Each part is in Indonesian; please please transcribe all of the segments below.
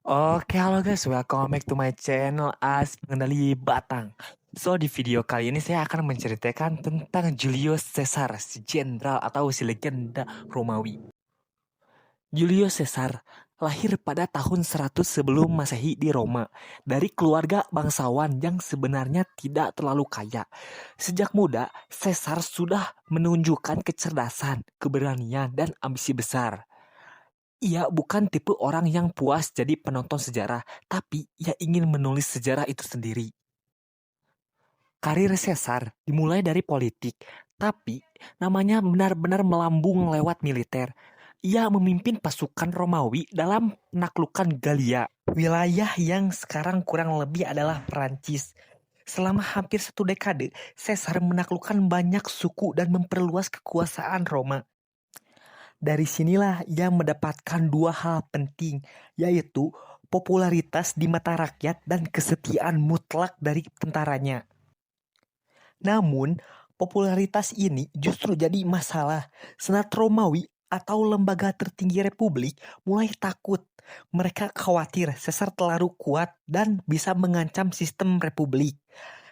Oke, halo guys, welcome back to my channel As Pengendali Batang. So, di video kali ini saya akan menceritakan tentang Julius Caesar, si jenderal atau si legenda Romawi. Julius Caesar lahir pada tahun 100 sebelum Masehi di Roma, dari keluarga bangsawan yang sebenarnya tidak terlalu kaya. Sejak muda, Caesar sudah menunjukkan kecerdasan, keberanian, dan ambisi besar. Ia bukan tipe orang yang puas jadi penonton sejarah, tapi ia ingin menulis sejarah itu sendiri. Karir Caesar dimulai dari politik, tapi namanya benar-benar melambung lewat militer. Ia memimpin pasukan Romawi dalam menaklukkan Galia, wilayah yang sekarang kurang lebih adalah Perancis. Selama hampir 1 dekade, Caesar menaklukkan banyak suku dan memperluas kekuasaan Roma. Dari sinilah ia mendapatkan 2 hal penting, yaitu popularitas di mata rakyat dan kesetiaan mutlak dari tentaranya. Namun, popularitas ini justru jadi masalah. Senat Romawi atau lembaga tertinggi republik mulai takut. Mereka khawatir Caesar terlalu kuat dan bisa mengancam sistem republik.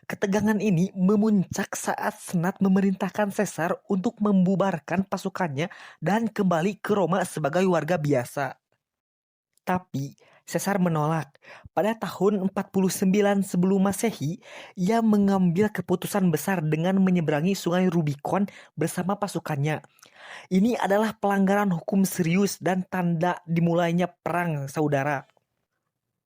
Ketegangan ini memuncak saat Senat memerintahkan Caesar untuk membubarkan pasukannya dan kembali ke Roma sebagai warga biasa. Tapi Caesar menolak. Pada tahun 49 sebelum Masehi, ia mengambil keputusan besar dengan menyeberangi Sungai Rubicon bersama pasukannya. Ini adalah pelanggaran hukum serius dan tanda dimulainya perang saudara.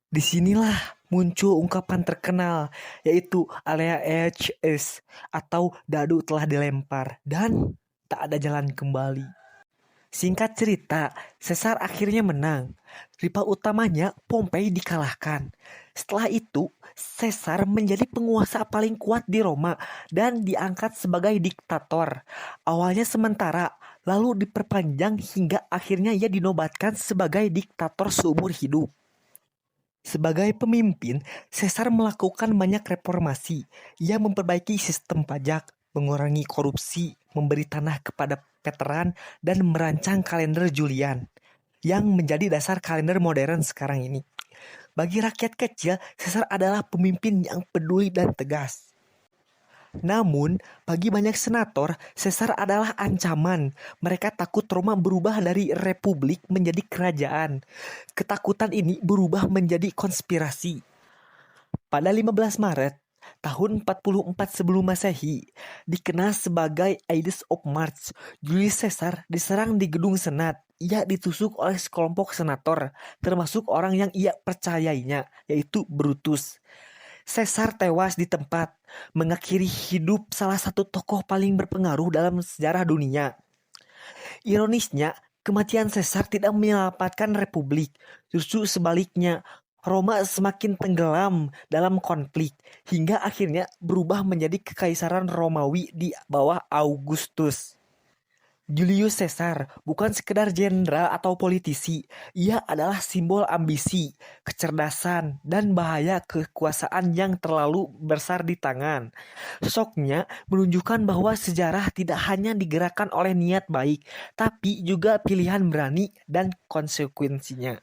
Disinilah muncul ungkapan terkenal, yaitu Alea HS atau dadu telah dilempar dan tak ada jalan kembali. Singkat cerita, Caesar akhirnya menang. Rival utamanya Pompei dikalahkan. Setelah itu, Caesar menjadi penguasa paling kuat di Roma dan diangkat sebagai diktator. Awalnya sementara, lalu diperpanjang hingga akhirnya ia dinobatkan sebagai diktator seumur hidup. Sebagai pemimpin, Caesar melakukan banyak reformasi. Ia memperbaiki sistem pajak, mengurangi korupsi, memberi tanah kepada veteran, dan merancang kalender Julian yang menjadi dasar kalender modern sekarang ini. Bagi rakyat kecil, Caesar adalah pemimpin yang peduli dan tegas. Namun, bagi banyak senator, Caesar adalah ancaman. Mereka takut Roma berubah dari republik menjadi kerajaan. Ketakutan ini berubah menjadi konspirasi. Pada 15 Maret tahun 44 sebelum Masehi, dikenal sebagai Ides of March, Julius Caesar diserang di gedung Senat. Ia ditusuk oleh sekelompok senator, termasuk orang yang ia percayainya, yaitu Brutus. Caesar tewas di tempat, mengakhiri hidup salah satu tokoh paling berpengaruh dalam sejarah dunia. Ironisnya, kematian Caesar tidak menyelamatkan republik, justru sebaliknya, Roma semakin tenggelam dalam konflik, hingga akhirnya berubah menjadi kekaisaran Romawi di bawah Augustus. Julius Caesar bukan sekedar jenderal atau politisi, ia adalah simbol ambisi, kecerdasan, dan bahaya kekuasaan yang terlalu besar di tangan. Sosoknya menunjukkan bahwa sejarah tidak hanya digerakkan oleh niat baik, tapi juga pilihan berani dan konsekuensinya.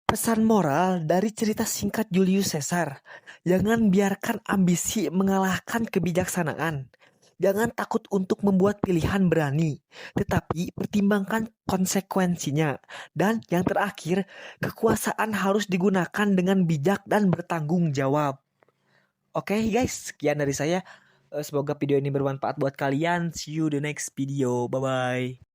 Pesan moral dari cerita singkat Julius Caesar, jangan biarkan ambisi mengalahkan kebijaksanaan. Jangan takut untuk membuat pilihan berani, tetapi pertimbangkan konsekuensinya. Dan yang terakhir, kekuasaan harus digunakan dengan bijak dan bertanggung jawab. Oke guys, sekian dari saya. Semoga video ini bermanfaat buat kalian. See you the next video. Bye-bye.